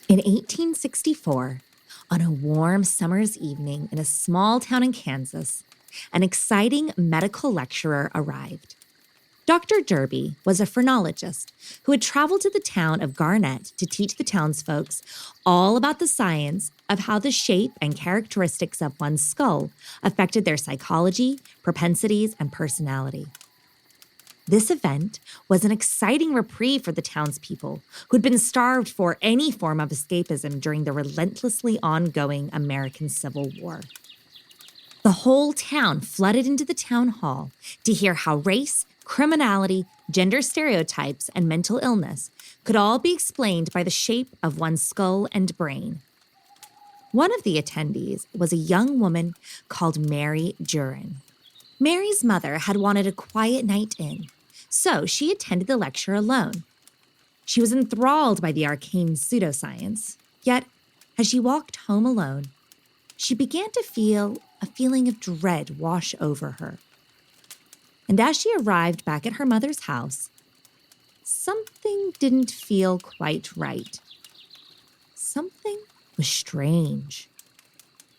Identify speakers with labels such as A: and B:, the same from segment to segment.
A: In 1864, on a warm summer's evening in a small town in Kansas, an exciting medical lecturer arrived. Dr. Derby was a phrenologist who had traveled to the town of Garnett to teach the townsfolk all about the science of how the shape and characteristics of one's skull affected their psychology, propensities, and personality. This event was an exciting reprieve for the townspeople who'd been starved for any form of escapism during the relentlessly ongoing American Civil War. The whole town flooded into the town hall to hear how race, criminality, gender stereotypes, and mental illness could all be explained by the shape of one's skull and brain. One of the attendees was a young woman called Mary Jurin. Mary's mother had wanted a quiet night in, so she attended the lecture alone. She was enthralled by the arcane pseudoscience, yet as she walked home alone, she began to feel a feeling of dread wash over her. And as she arrived back at her mother's house, something didn't feel quite right. Something was strange.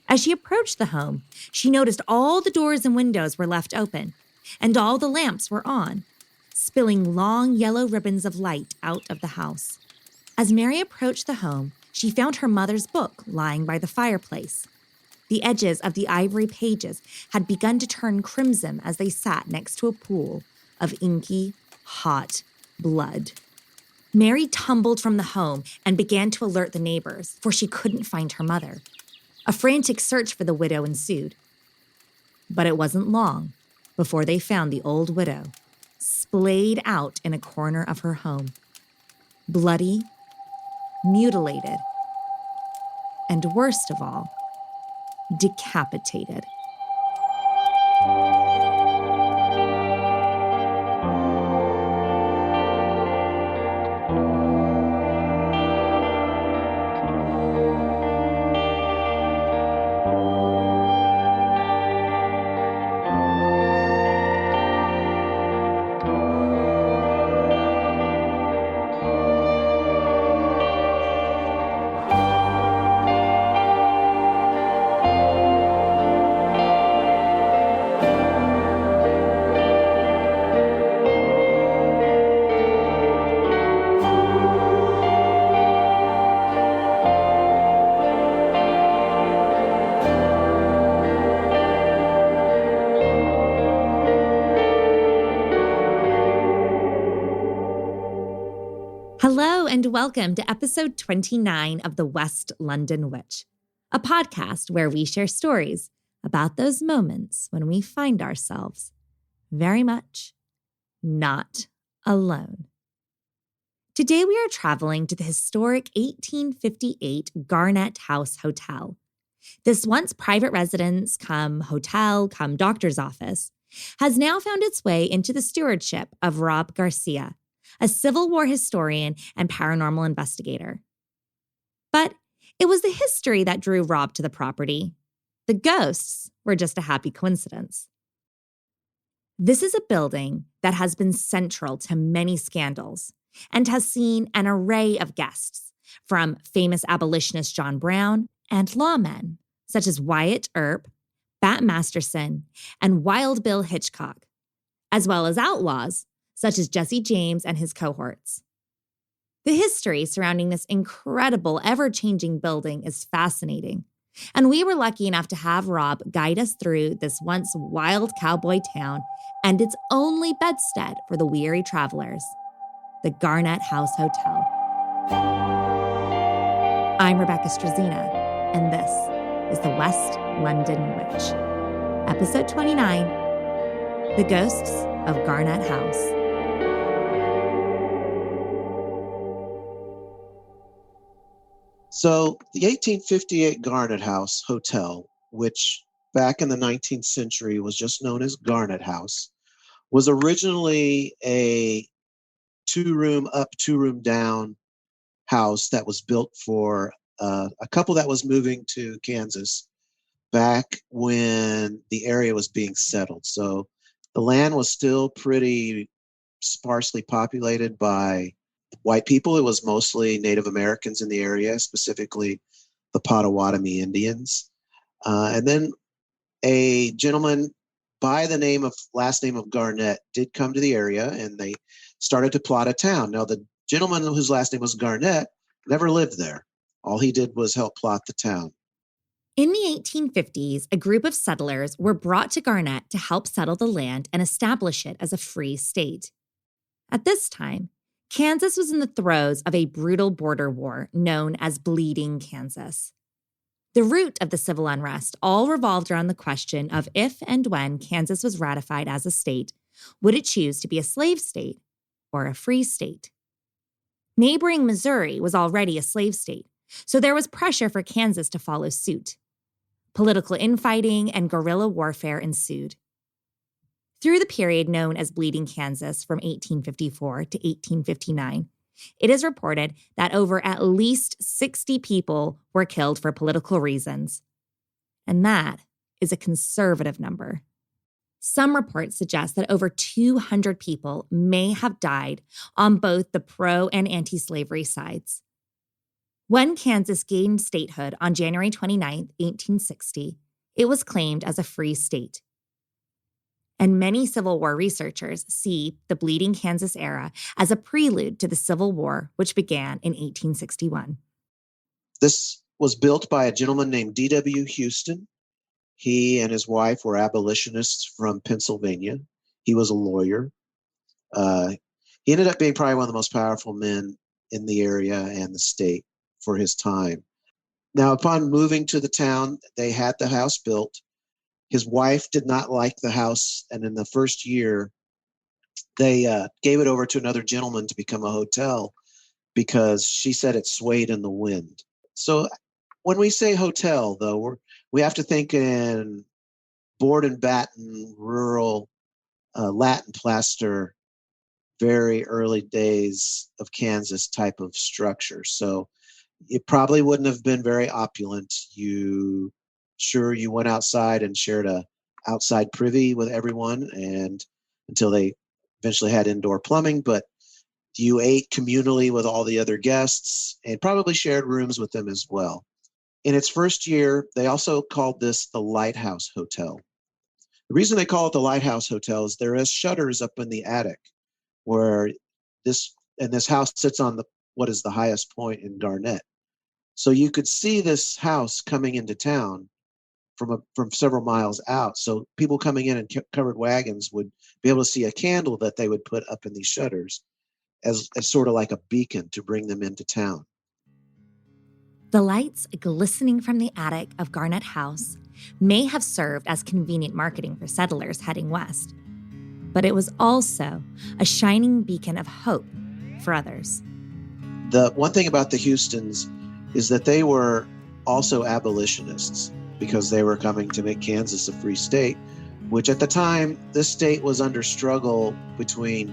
A: As she approached the home, she noticed all the doors and windows were left open, and all the lamps were on, spilling long yellow ribbons of light out of the house. As Mary approached the home, she found her mother's book lying by the fireplace. The edges of the ivory pages had begun to turn crimson as they sat next to a pool of inky, hot blood. Mary tumbled from the home and began to alert the neighbors, for she couldn't find her mother. A frantic search for the widow ensued. But it wasn't long before they found the old widow, splayed out in a corner of her home, bloody, mutilated, and worst of all, decapitated. Hello and welcome to episode 29 of The West London Witch, a podcast where we share stories about those moments when we find ourselves very much not alone. Today we are traveling to the historic 1858 Garnett House Hotel. This once private residence come hotel come doctor's office has now found its way into the stewardship of Rob Garcia, a Civil War historian and paranormal investigator. But it was the history that drew Rob to the property. The ghosts were just a happy coincidence. This is a building that has been central to many scandals and has seen an array of guests, from famous abolitionist John Brown and lawmen such as Wyatt Earp, Bat Masterson, and Wild Bill Hitchcock, as well as outlaws such as Jesse James and his cohorts. The history surrounding this incredible, ever-changing building is fascinating, and we were lucky enough to have Rob guide us through this once wild cowboy town and its only bedstead for the weary travelers, the Garnett House Hotel. I'm Rebecca Strazina, and this is The West London Witch, episode 29, The Ghosts of Garnett House.
B: So the 1858 Garnett House Hotel, which back in the 19th century was just known as Garnett House, was originally a two-room up, two-room down house that was built for a couple that was moving to Kansas back when the area was being settled. So the land was still pretty sparsely populated by the white people. It was mostly Native Americans in the area, specifically the Potawatomi Indians. And then a gentleman by the last name of Garnett did come to the area, and they started to plot a town. Now, the gentleman whose last name was Garnett never lived there. All he did was help plot the town.
A: In the 1850s, a group of settlers were brought to Garnett to help settle the land and establish it as a free state. At this time, Kansas was in the throes of a brutal border war known as Bleeding Kansas. The root of the civil unrest all revolved around the question of if and when Kansas was ratified as a state, would it choose to be a slave state or a free state? Neighboring Missouri was already a slave state, so there was pressure for Kansas to follow suit. Political infighting and guerrilla warfare ensued. Through the period known as Bleeding Kansas from 1854 to 1859, it is reported that over at least 60 people were killed for political reasons. And that is a conservative number. Some reports suggest that over 200 people may have died on both the pro- and anti-slavery sides. When Kansas gained statehood on January 29, 1860, it was claimed as a free state. And many Civil War researchers see the Bleeding Kansas era as a prelude to the Civil War, which began in 1861.
B: This was built by a gentleman named D.W. Houston. He and his wife were abolitionists from Pennsylvania. He was a lawyer. He ended up being probably one of the most powerful men in the area and the state for his time. Now, upon moving to the town, they had the house built. His wife did not like the house, and in the first year, they gave it over to another gentleman to become a hotel because she said it swayed in the wind. So when we say hotel, though, we have to think in board and batten, rural, Latin plaster, very early days of Kansas type of structure. So it probably wouldn't have been very opulent. You went outside and shared a outside privy with everyone, and until they eventually had indoor plumbing, but you ate communally with all the other guests and probably shared rooms with them as well. In its first year, they also called this the Lighthouse Hotel. The reason they call it the Lighthouse Hotel is there is shutters up in the attic where this house sits on what is the highest point in Garnett. So you could see this house coming into town from several miles out. So people coming in covered wagons would be able to see a candle that they would put up in these shutters as sort of like a beacon to bring them into town.
A: The lights glistening from the attic of Garnett House may have served as convenient marketing for settlers heading west, but it was also a shining beacon of hope for others.
B: The one thing about the Houstons is that they were also abolitionists because they were coming to make Kansas a free state, which at the time, this state was under struggle between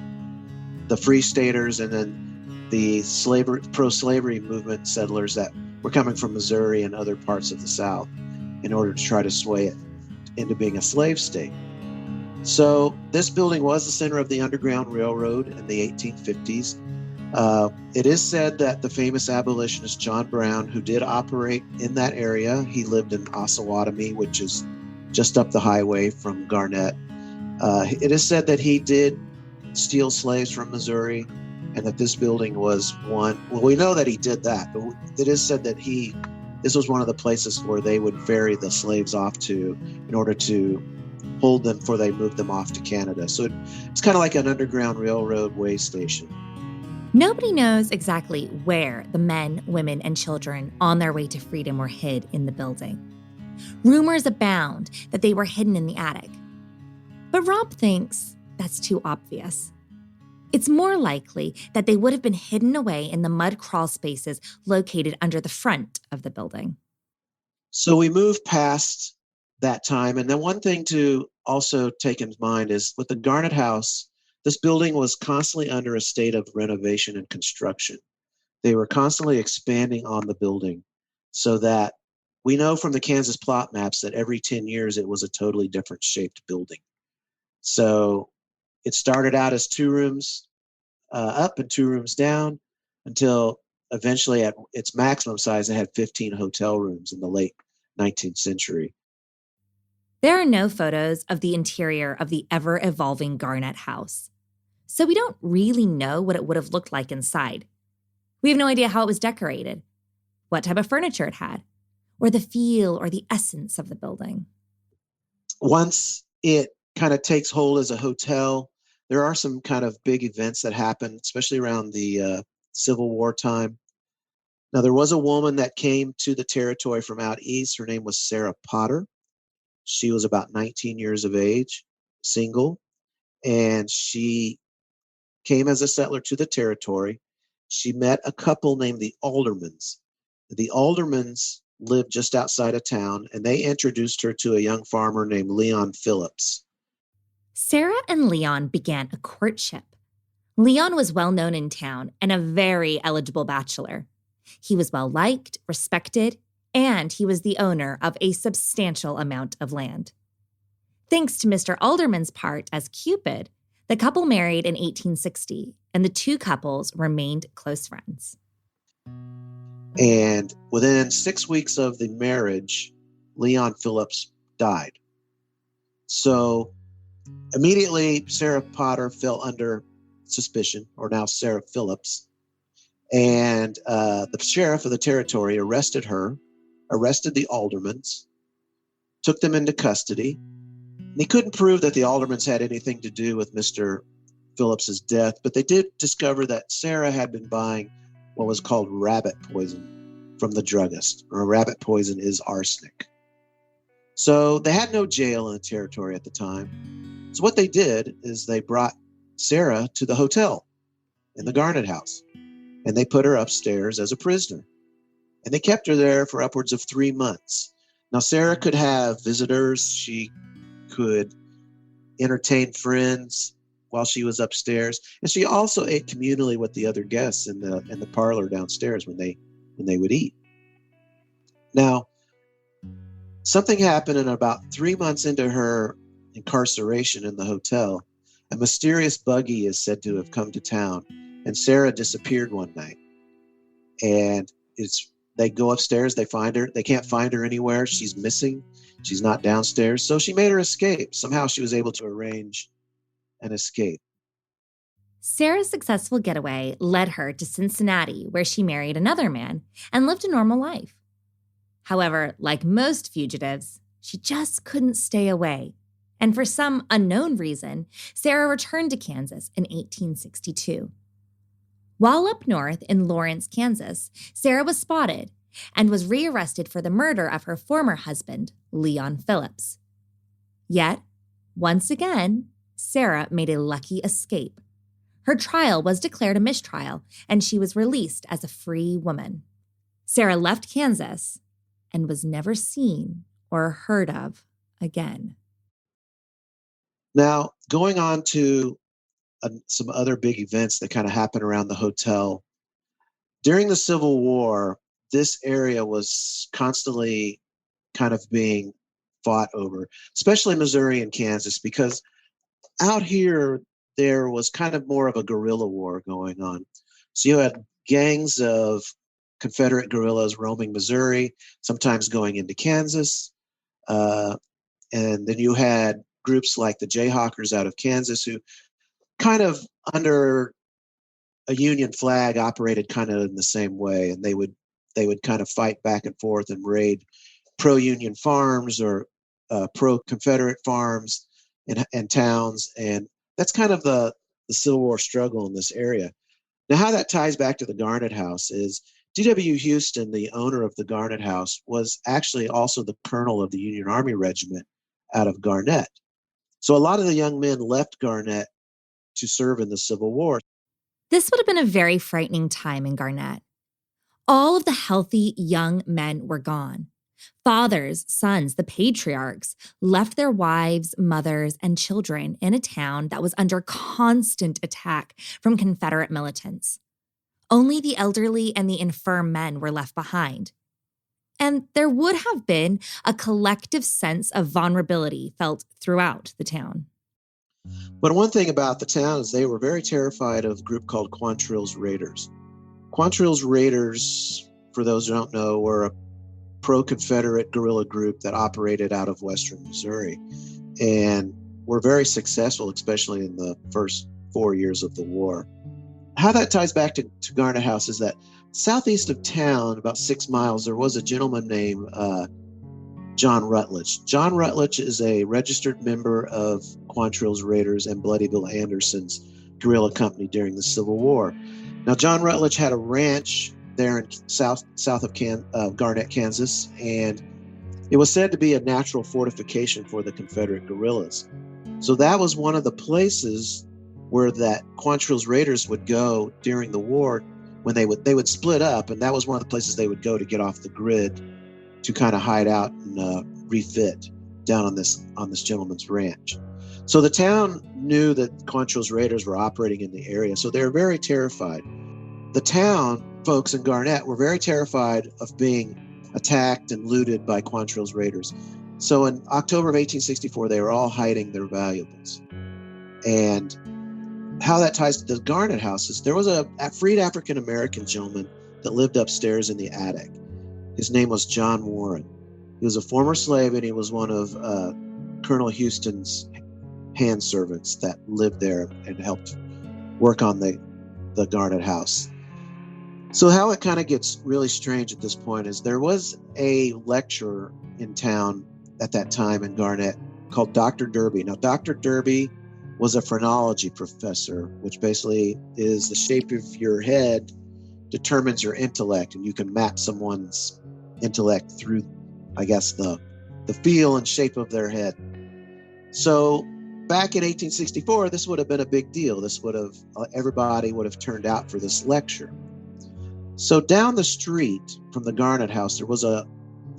B: the Free Staters and then the pro-slavery movement settlers that were coming from Missouri and other parts of the South in order to try to sway it into being a slave state. So this building was the center of the Underground Railroad in the 1850s. It is said that the famous abolitionist John Brown, who did operate in that area, he lived in Osawatomie, which is just up the highway from Garnett. It is said that he did steal slaves from Missouri and that this building was one. Well, we know that he did that, but it is said that this was one of the places where they would ferry the slaves off to in order to hold them before they moved them off to Canada. So it's kind of like an Underground Railroad way station.
A: Nobody knows exactly where the men, women, and children on their way to freedom were hid in the building. Rumors abound that they were hidden in the attic. But Rob thinks that's too obvious. It's more likely that they would have been hidden away in the mud crawl spaces located under the front of the building.
B: So we move past that time. And then one thing to also take in mind is with the Garnett House, this building was constantly under a state of renovation and construction. They were constantly expanding on the building so that we know from the Kansas plot maps that every 10 years it was a totally different shaped building. So it started out as 2 rooms up and 2 rooms down. until eventually at its maximum size, it had 15 hotel rooms in the late 19th century.
A: There are no photos of the interior of the ever-evolving Garnett House, so we don't really know what it would have looked like inside. We have no idea how it was decorated, what type of furniture it had, or the feel or the essence of the building.
B: Once it kind of takes hold as a hotel, there are some kind of big events that happen, especially around the Civil War time. Now, there was a woman that came to the territory from out east. Her name was Sarah Potter. She was about 19 years of age, single, and she came as a settler to the territory. She met a couple named the Aldermans. The Aldermans lived just outside of town, and they introduced her to a young farmer named Leon Phillips.
A: Sarah and Leon began a courtship. Leon was well known in town and a very eligible bachelor. He was well liked, respected, and he was the owner of a substantial amount of land. Thanks to Mr. Alderman's part as Cupid, the couple married in 1860, and the two couples remained close friends.
B: And within 6 weeks of the marriage, Leon Phillips died. So immediately, Sarah Potter fell under suspicion, or now Sarah Phillips. And the sheriff of the territory arrested her, arrested the Aldermans, took them into custody. And he couldn't prove that the Aldermans had anything to do with Mr. Phillips's death, but they did discover that Sarah had been buying what was called rabbit poison from the druggist, or rabbit poison is arsenic. So they had no jail in the territory at the time. So what they did is they brought Sarah to the hotel in the Garnett House, and they put her upstairs as a prisoner. And they kept her there for upwards of 3 months. Now, Sarah could have visitors. She could entertain friends while she was upstairs. And she also ate communally with the other guests in the parlor downstairs when they would eat. Now, something happened, and about 3 months into her incarceration in the hotel, a mysterious buggy is said to have come to town, and Sarah disappeared one night. And they go upstairs, they find her, they can't find her anywhere. She's missing. She's not downstairs. So she made her escape. Somehow she was able to arrange an escape.
A: Sarah's successful getaway led her to Cincinnati, where she married another man and lived a normal life. However, like most fugitives, she just couldn't stay away. And for some unknown reason, Sarah returned to Kansas in 1862. While up north in Lawrence, Kansas, Sarah was spotted and was rearrested for the murder of her former husband, Leon Phillips. Yet, once again, Sarah made a lucky escape. Her trial was declared a mistrial, and she was released as a free woman. Sarah left Kansas and was never seen or heard of again.
B: Now, going on to some other big events that kind of happened around the hotel. During the Civil War, this area was constantly kind of being fought over, especially Missouri and Kansas, because out here, there was kind of more of a guerrilla war going on. So you had gangs of Confederate guerrillas roaming Missouri, sometimes going into Kansas. And then you had groups like the Jayhawkers out of Kansas who kind of under a Union flag operated kind of in the same way. And they would kind of fight back and forth and raid pro-Union farms or pro-Confederate farms and towns. And that's kind of the Civil War struggle in this area. Now, how that ties back to the Garnett House is D.W. Houston, the owner of the Garnett House, was actually also the colonel of the Union Army Regiment out of Garnett. So a lot of the young men left Garnett to serve in the Civil War.
A: This would have been a very frightening time in Garnett. All of the healthy young men were gone. Fathers, sons, the patriarchs left their wives, mothers, and children in a town that was under constant attack from Confederate militants. Only the elderly and the infirm men were left behind. And there would have been a collective sense of vulnerability felt throughout the town.
B: But one thing about the town is they were very terrified of a group called Quantrill's Raiders. Quantrill's Raiders, for those who don't know, were a pro-Confederate guerrilla group that operated out of western Missouri and were very successful, especially in the first 4 years of the war. How that ties back to Garnett House is that southeast of town, about 6 miles, there was a gentleman named John Rutledge. John Rutledge is a registered member of Quantrill's Raiders and Bloody Bill Anderson's guerrilla company during the Civil War. Now, John Rutledge had a ranch there in south of Garnett, Kansas, and it was said to be a natural fortification for the Confederate guerrillas. So that was one of the places where that Quantrill's Raiders would go during the war when they would split up, and that was one of the places they would go to get off the grid to kind of hide out and refit down on this gentleman's ranch. So the town knew that Quantrill's Raiders were operating in the area, so they were very terrified. The town folks in Garnett were very terrified of being attacked and looted by Quantrill's Raiders. So in October of 1864, they were all hiding their valuables. And how that ties to the Garnett House is there was a freed African-American gentleman that lived upstairs in the attic. His name was John Warren. He was a former slave, and he was one of Colonel Houston's hand servants that lived there and helped work on the Garnett House. So how it kind of gets really strange at this point is there was a lecturer in town at that time in Garnett called Dr. Derby. Now, Dr. Derby was a phrenology professor, which basically is the shape of your head determines your intellect, and you can map someone's intellect through, I guess, the feel and shape of their head. So back in 1864, this would have been a big deal. Everybody would have turned out for this lecture. So down the street from the Garnett House, there was a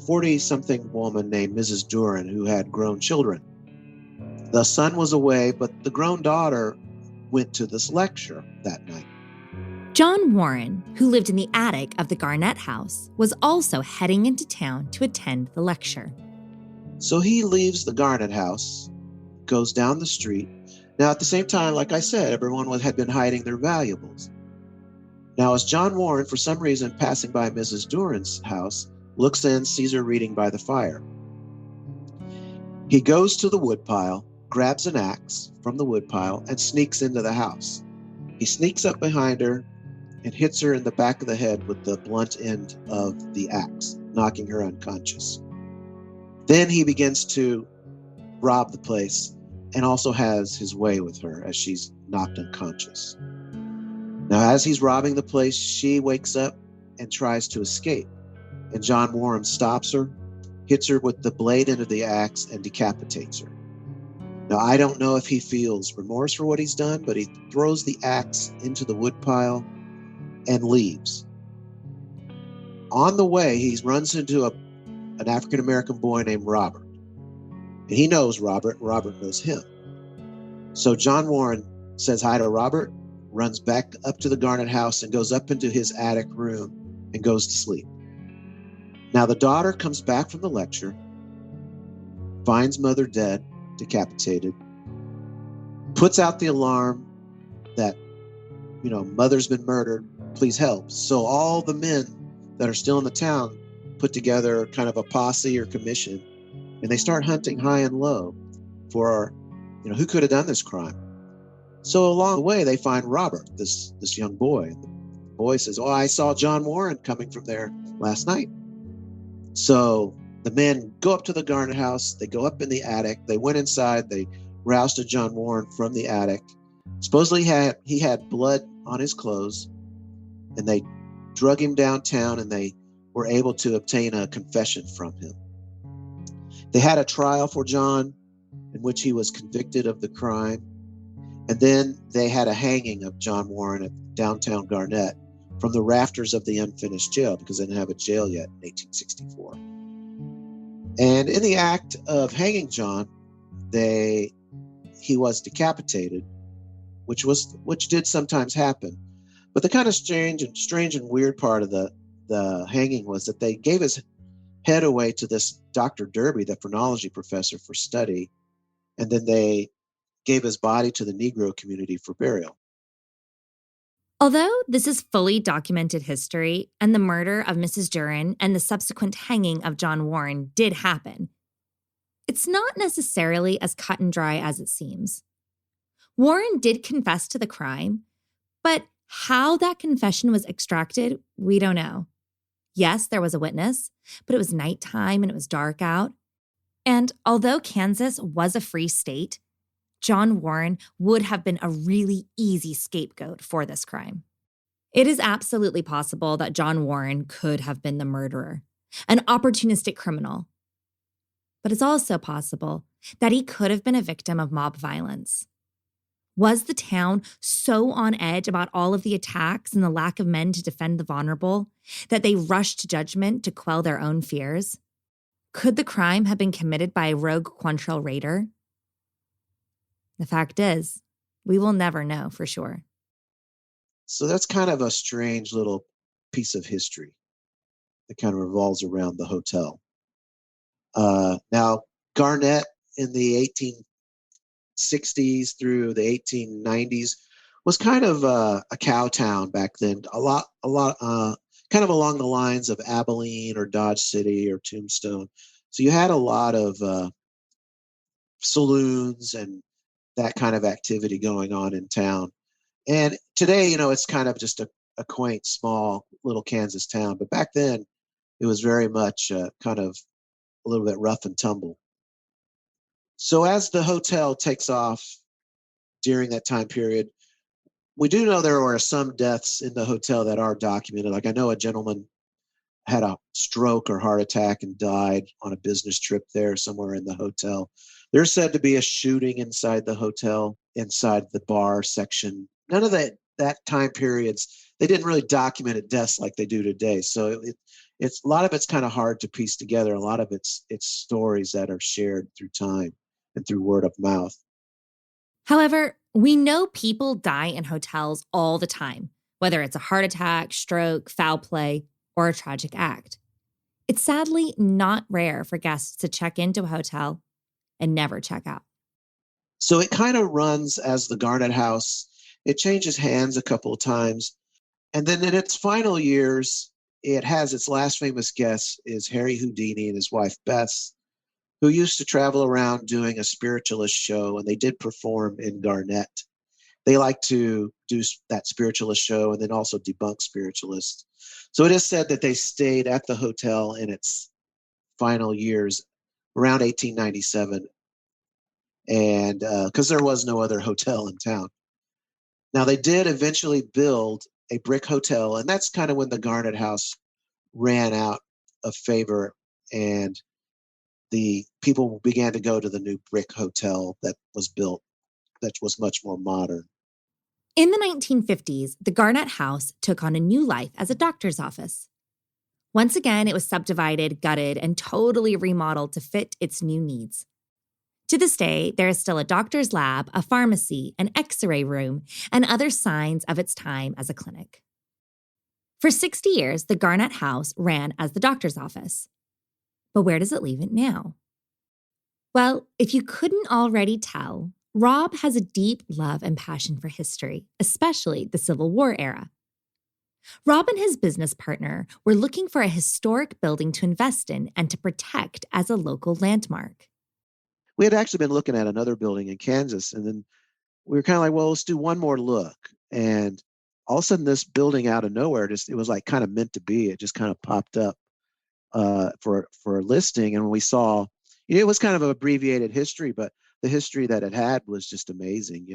B: 40-something woman named Mrs. Duran who had grown children. The son was away, but the grown daughter went to this lecture that night.
A: John Warren, who lived in the attic of the Garnett House, was also heading into town to attend the lecture.
B: So he leaves the Garnett House, goes down the street. Now, at the same time, like I said, everyone had been hiding their valuables. Now, as John Warren, for some reason, passing by Mrs. Duran's house, looks in, sees her reading by the fire. He goes to the woodpile, grabs an axe from the woodpile, and sneaks into the house. He sneaks up behind her and hits her in the back of the head with the blunt end of the axe, knocking her unconscious. Then he begins to rob the place and also has his way with her as she's knocked unconscious. Now, as he's robbing the place, she wakes up and tries to escape. And John Warren stops her, hits her with the blade end of the axe, and decapitates her. Now, I don't know if he feels remorse for what he's done, but he throws the axe into the woodpile and leaves. On the way, he runs into an African-American boy named Robert. And he knows Robert, and Robert knows him. So John Warren says hi to Robert, runs back up to the Garnett House and goes up into his attic room and goes to sleep. Now the daughter comes back from the lecture, finds mother dead, decapitated, puts out the alarm that, mother's been murdered, please help. So all the men that are still in the town put together kind of a posse or commission, and they start hunting high and low for, who could have done this crime. So along the way, they find Robert, this young boy. The boy says, I saw John Warren coming from there last night. So the men go up to the Garnett House. They go up in the attic. They went inside. They rousted John Warren from the attic. Supposedly he had blood on his clothes, and they drug him downtown, and they were able to obtain a confession from him. They had a trial for John in which he was convicted of the crime. And then they had a hanging of John Warren at downtown Garnett from the rafters of the unfinished jail, because they didn't have a jail yet in 1864. And in the act of hanging John, he was decapitated, which did sometimes happen. But the kind of strange and weird part of the hanging was that they gave his head away to this Dr. Derby, the phrenology professor, for study, and then they gave his body to the Negro community for burial.
A: Although this is fully documented history, and the murder of Mrs. Duran and the subsequent hanging of John Warren did happen, it's not necessarily as cut and dry as it seems. Warren did confess to the crime, but how that confession was extracted, we don't know. Yes, there was a witness, but it was nighttime and it was dark out. And although Kansas was a free state, John Warren would have been a really easy scapegoat for this crime. It is absolutely possible that John Warren could have been the murderer, an opportunistic criminal. But it's also possible that he could have been a victim of mob violence. Was the town so on edge about all of the attacks and the lack of men to defend the vulnerable that they rushed to judgment to quell their own fears? Could the crime have been committed by a rogue Quantrell raider? The fact is, we will never know for sure.
B: So that's kind of a strange little piece of history that kind of revolves around the hotel. Now, Garnett in the 1860s through the 1890s was kind of a cow town back then. Kind of along the lines of Abilene or Dodge City or Tombstone. So you had a lot of saloons and that kind of activity going on in town. And today, it's kind of just a quaint, small, little Kansas town. But back then, it was very much kind of a little bit rough and tumble. So as the hotel takes off during that time period, we do know there were some deaths in the hotel that are documented. Like I know a gentleman had a stroke or heart attack and died on a business trip there somewhere in the hotel. There's said to be a shooting inside the hotel, inside the bar section. None of that time periods, they didn't really document deaths like they do today. So it's a lot of it's kind of hard to piece together. A lot of it's stories that are shared through time and through word of mouth.
A: However, we know people die in hotels all the time, whether it's a heart attack, stroke, foul play, or a tragic act. It's sadly not rare for guests to check into a hotel and never check out.
B: So it kind of runs as the Garnett House. It changes hands a couple of times. And then in its final years, it has its last famous guest is Harry Houdini and his wife Bess, who used to travel around doing a spiritualist show, and they did perform in Garnett. They like to do that spiritualist show and then also debunk spiritualists. So it is said that they stayed at the hotel in its final years around 1897, and because there was no other hotel in town. Now they did eventually build a brick hotel, and that's kind of when the Garnett House ran out of favor, and the people began to go to the new brick hotel that was built, that was much more modern.
A: In the 1950s, the Garnett House took on a new life as a doctor's office. Once again, it was subdivided, gutted, and totally remodeled to fit its new needs. To this day, there is still a doctor's lab, a pharmacy, an x-ray room, and other signs of its time as a clinic. For 60 years, the Garnett House ran as the doctor's office. But where does it leave it now? Well, if you couldn't already tell, Rob has a deep love and passion for history, especially the Civil War era. Rob and his business partner were looking for a historic building to invest in and to protect as a local landmark.
B: We had actually been looking at another building in Kansas, and then we were kind of like, well, let's do one more look. And all of a sudden, this building out of nowhere, it was like kind of meant to be. It just kind of popped up for a listing. And when we saw, it was kind of an abbreviated history, but the history that it had was just amazing.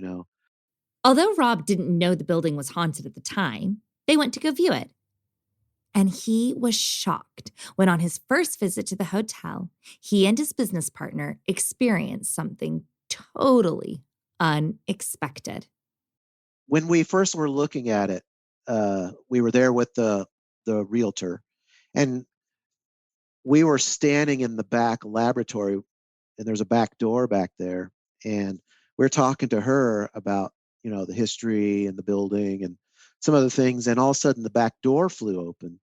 A: Although Rob didn't know the building was haunted at the time, they went to go view it. And he was shocked when on his first visit to the hotel, he and his business partner experienced something totally unexpected.
B: When we first were looking at it, we were there with the realtor, and we were standing in the back laboratory, and there's a back door back there, and we're talking to her about the history and the building and some other things, and all of a sudden the back door flew open,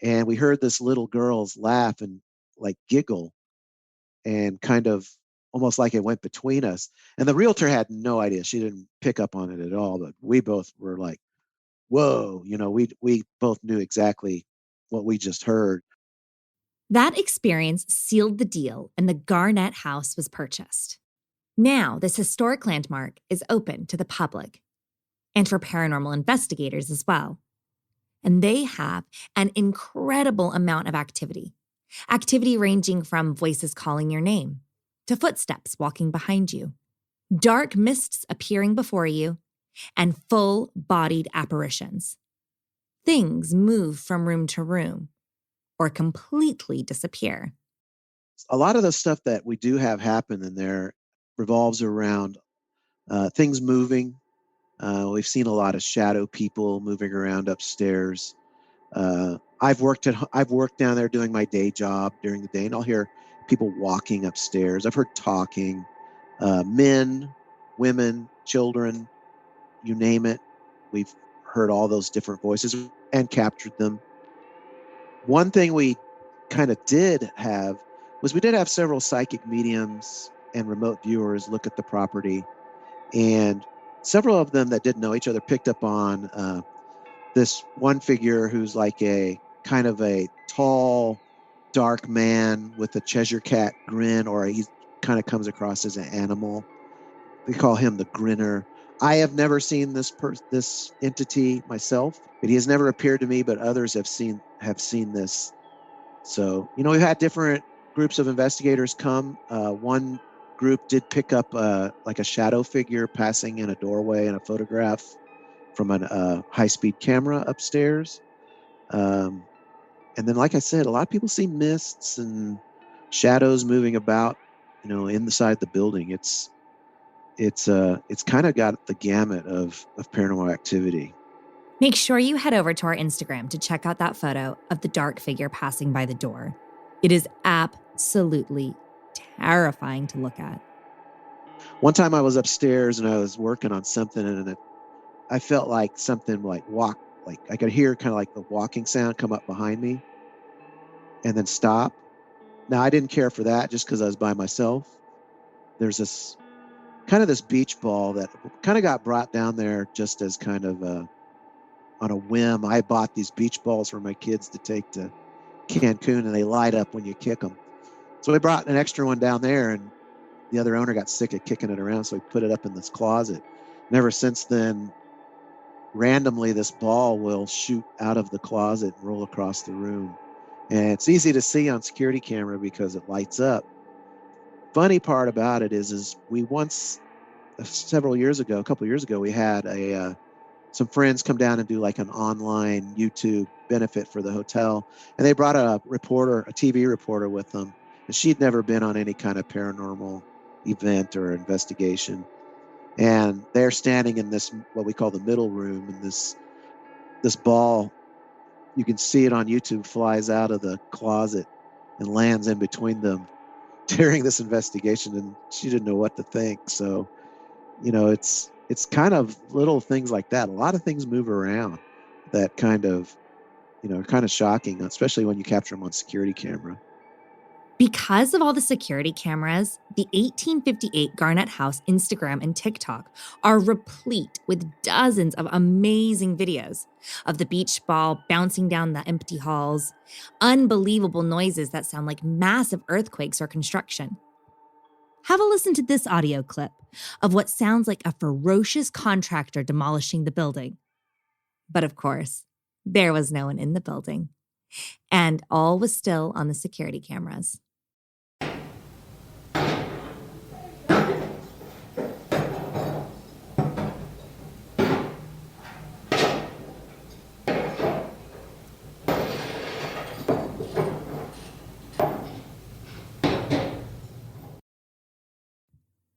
B: and we heard this little girl's laugh and like giggle, and kind of almost like it went between us. And the realtor had no idea; she didn't pick up on it at all. But we both were like, whoa, we both knew exactly what we just heard.
A: That experience sealed the deal, and the Garnett House was purchased. Now, this historic landmark is open to the public and for paranormal investigators as well. And they have an incredible amount of activity. Activity ranging from voices calling your name to footsteps walking behind you, dark mists appearing before you, and full-bodied apparitions. Things move from room to room or completely disappear.
B: A lot of the stuff that we do have happen in there revolves around things moving. We've seen a lot of shadow people moving around upstairs. I've worked down there doing my day job during the day, and I'll hear people walking upstairs. I've heard talking, men, women, children, you name it. We've heard all those different voices and captured them. One thing we kind of did have was we did have several psychic mediums and remote viewers look at the property, and several of them that didn't know each other picked up on this one figure who's like a kind of a tall, dark man with a Cheshire cat grin, or he kind of comes across as an animal. They call him the Grinner. I have never seen this entity myself, but he has never appeared to me. But others have seen this. So we've had different groups of investigators come. One group did pick up like a shadow figure passing in a doorway in a photograph from a high-speed camera upstairs. And then, like I said, a lot of people see mists and shadows moving about, inside the building. It's kind of got the gamut of paranormal activity.
A: Make sure you head over to our Instagram to check out that photo of the dark figure passing by the door. It is absolutely terrifying to look at.
B: One time I was upstairs and I was working on something, and I felt like something like I could hear kind of like the walking sound come up behind me and then stop. Now, I didn't care for that just because I was by myself. There's this beach ball that kind of got brought down there just as kind of on a whim. I bought these beach balls for my kids to take to Cancun, and they light up when you kick them. So we brought an extra one down there, and the other owner got sick of kicking it around, so he put it up in this closet. And ever since then, randomly, this ball will shoot out of the closet and roll across the room. And it's easy to see on security camera because it lights up. Funny part about it is we once, a couple of years ago, we had some friends come down and do like an online YouTube benefit for the hotel. And they brought a TV reporter with them. And she'd never been on any kind of paranormal event or investigation. And they're standing in this, what we call the middle room, and this ball, you can see it on YouTube, flies out of the closet and lands in between them during this investigation. And she didn't know what to think. So, it's kind of little things like that. A lot of things move around that kind of, are kind of shocking, especially when you capture them on security camera.
A: Because of all the security cameras, the 1858 Garnett House Instagram and TikTok are replete with dozens of amazing videos of the beach ball bouncing down the empty halls, unbelievable noises that sound like massive earthquakes or construction. Have a listen to this audio clip of what sounds like a ferocious contractor demolishing the building. But of course, there was no one in the building, and all was still on the security cameras.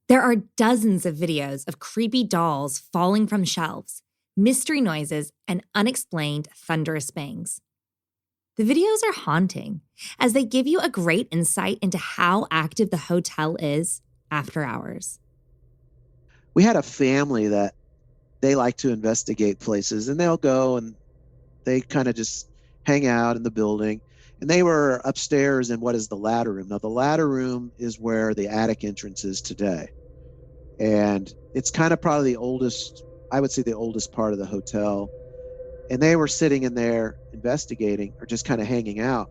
A: There are dozens of videos of creepy dolls falling from shelves, mystery noises, and unexplained thunderous bangs. The videos are haunting, as they give you a great insight into how active the hotel is after hours.
B: We had a family that they like to investigate places, and they'll go and they kind of just hang out in the building. And they were upstairs in what is the ladder room. Now, the ladder room is where the attic entrance is today. And it's kind of probably the oldest, I would say the oldest part of the hotel. And they were sitting in there investigating or just kind of hanging out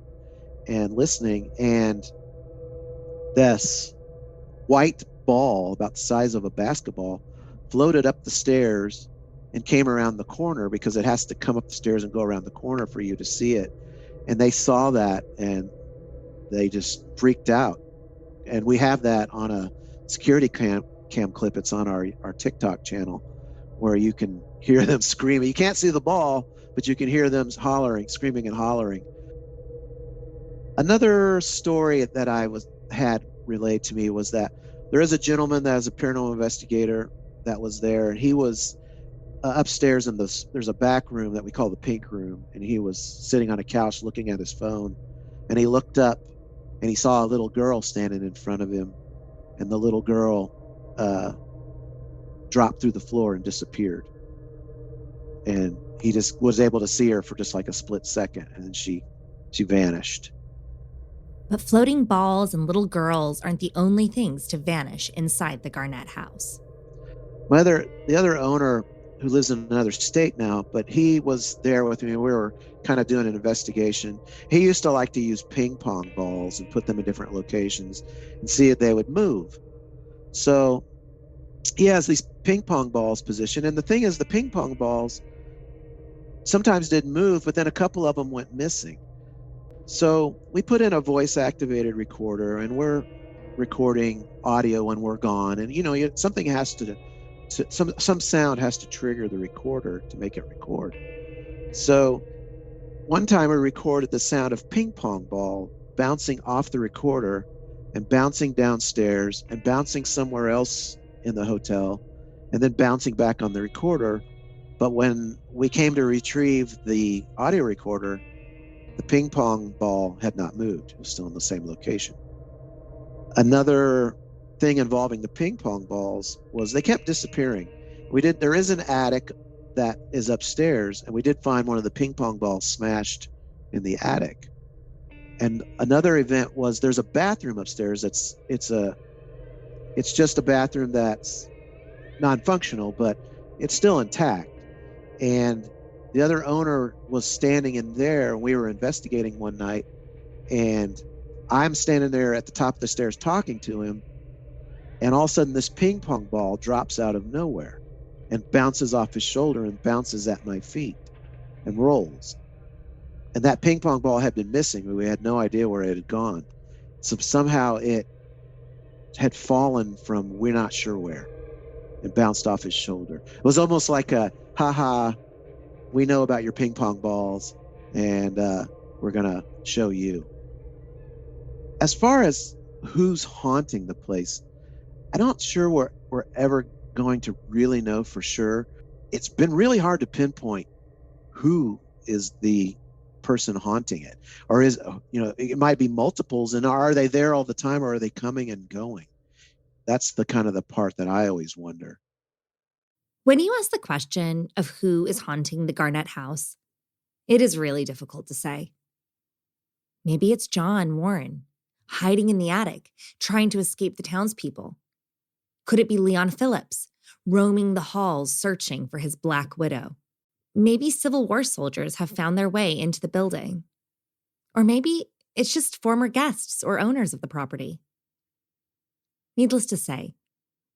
B: and listening. And this white ball, about the size of a basketball, floated up the stairs and came around the corner, because it has to come up the stairs and go around the corner for you to see it. And they saw that and they just freaked out. And we have that on a security cam clip. It's on our TikTok channel, where you can hear them screaming. You can't see the ball, but you can hear them hollering, screaming and hollering. Another story that I had relayed to me was that there is a gentleman that is a paranormal investigator that was there, and he was upstairs in there's a back room that we call the pink room, and he was sitting on a couch looking at his phone, and he looked up and he saw a little girl standing in front of him, and the little girl dropped through the floor and disappeared. And he just was able to see her for just like a split second, and then she vanished.
A: But floating balls and little girls aren't the only things to vanish inside the Garnett house.
B: The other owner, who lives in another state now, but he was there with me. We were kind of doing an investigation. He used to like to use ping pong balls and put them in different locations and see if they would move. So he has these ping pong balls positioned. And the thing is, the ping pong balls sometimes didn't move, but then a couple of them went missing. So we put in a voice activated recorder, and we're recording audio when we're gone. And something has to some sound has to trigger the recorder to make it record. So one time we recorded the sound of ping pong ball bouncing off the recorder and bouncing downstairs and bouncing somewhere else in the hotel, and then bouncing back on the recorder. But when we came to retrieve the audio recorder, the ping pong ball had not moved. It was still in the same location. Another thing involving the ping pong balls was they kept disappearing. There is an attic that is upstairs, and we did find one of the ping pong balls smashed in the attic. And another event was, there's a bathroom upstairs it's just a bathroom that's non-functional, but it's still intact. And the other owner was standing in there, and we were investigating one night, and I'm standing there at the top of the stairs talking to him, and all of a sudden this ping pong ball drops out of nowhere and bounces off his shoulder and bounces at my feet and rolls. And that ping pong ball had been missing, but we had no idea where it had gone. So somehow it had fallen from we're not sure where and bounced off his shoulder. It was almost like a, haha, we know about your ping pong balls, and we're going to show you. As far as who's haunting the place, I'm not sure we're ever going to really know for sure. It's been really hard to pinpoint who is the person haunting it, or it might be multiples, and are they there all the time, or are they coming and going? That's the kind of the part that I always wonder.
A: When you ask the question of who is haunting the Garnett house, it is really difficult to say. Maybe it's John Warren, hiding in the attic, trying to escape the townspeople. Could it be Leon Phillips, roaming the halls searching for his Black Widow? Maybe Civil War soldiers have found their way into the building. Or maybe it's just former guests or owners of the property. Needless to say,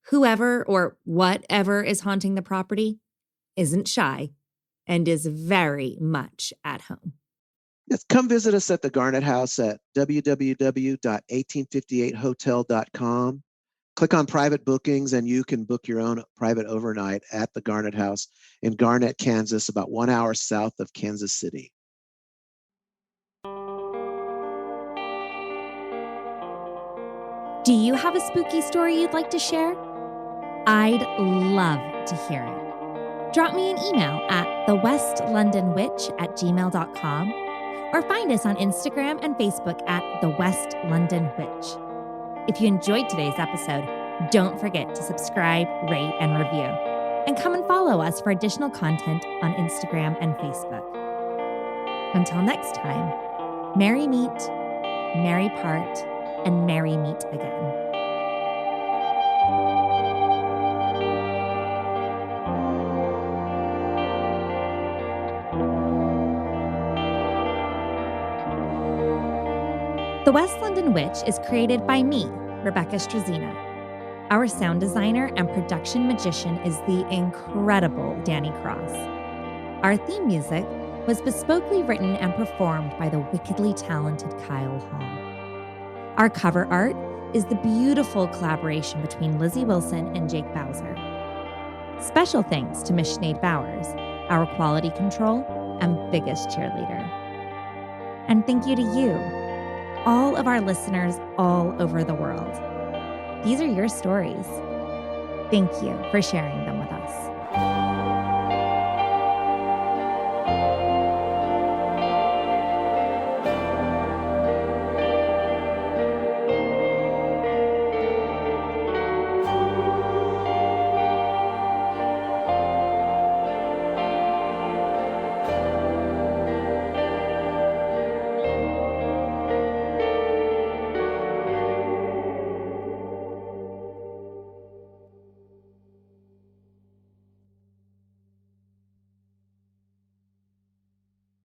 A: whoever or whatever is haunting the property isn't shy and is very much at home.
B: Yes, come visit us at the Garnett House at www.1858hotel.com. Click on private bookings, and you can book your own private overnight at the Garnett House in Garnett, Kansas, about 1 hour south of Kansas City.
A: Do you have a spooky story you'd like to share? I'd love to hear it. Drop me an email at thewestlondonwitch@gmail.com or find us on Instagram and Facebook at The West London Witch. If you enjoyed today's episode, don't forget to subscribe, rate, and review. And come and follow us for additional content on Instagram and Facebook. Until next time, merry meet, merry part, and merry meet again. The West London Witch is created by me, Rebecca Strazina. Our sound designer and production magician is the incredible Danny Cross. Our theme music was bespokely written and performed by the wickedly talented Kyle Hall. Our cover art is the beautiful collaboration between Lizzie Wilson and Jake Bowser. Special thanks to Miss Sinead Bowers, our quality control and biggest cheerleader. And thank you to you, all of our listeners all over the world. These are your stories. Thank you for sharing them with us.